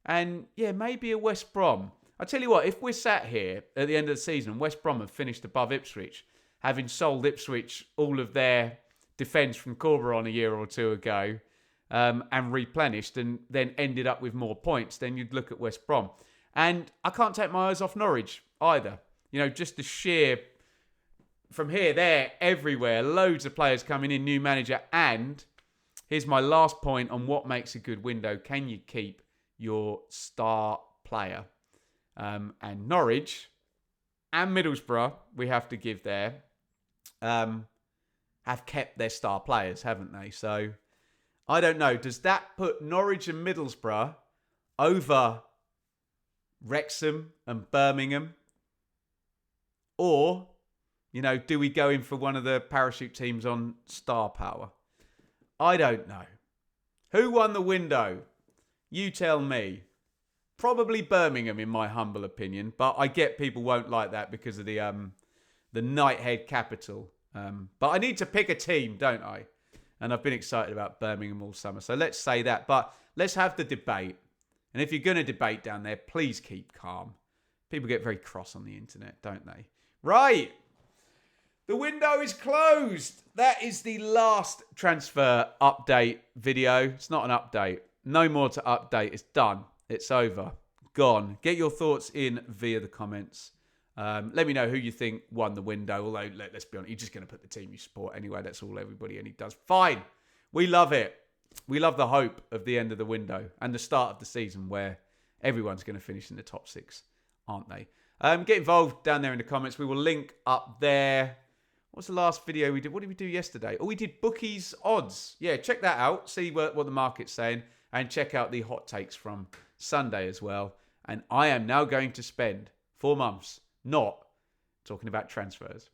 A: And yeah, maybe a West Brom. I tell you what, if we're sat here at the end of the season, West Brom have finished above Ipswich, having sold Ipswich all of their defence from Corberon a year or two ago, and replenished, and then ended up with more points, then you'd look at West Brom. And I can't take my eyes off Norwich either. Just the sheer, from here, there, everywhere, loads of players coming in, new manager. And here's my last point on what makes a good window. Can you keep your star player? And Norwich and Middlesbrough, we have to give there, have kept their star players, haven't they? So I don't know. Does that put Norwich and Middlesbrough over Wrexham and Birmingham? Or, do we go in for one of the parachute teams on star power? I don't know. Who won the window? You tell me. Probably Birmingham, in my humble opinion. But I get people won't like that because of the Knighthead capital. But I need to pick a team, don't I? And I've been excited about Birmingham all summer. So let's say that. But let's have the debate. And if you're going to debate down there, please keep calm. People get very cross on the internet, don't they? Right. The window is closed. That is the last transfer update video. It's not an update. No more to update. It's done. It's over. Gone. Get your thoughts in via the comments. Let me know who you think won the window. Although, let's be honest, you're just going to put the team you support anyway. That's all everybody and he does. Fine. We love it. We love the hope of the end of the window and the start of the season where everyone's going to finish in the top six, aren't they? Get involved down there in the comments. We will link up there. What's the last video we did? What did we do yesterday? Oh, we did bookies odds. Yeah, check that out. See what the market's saying. And check out the hot takes from Sunday as well. And I am now going to spend 4 months not talking about transfers.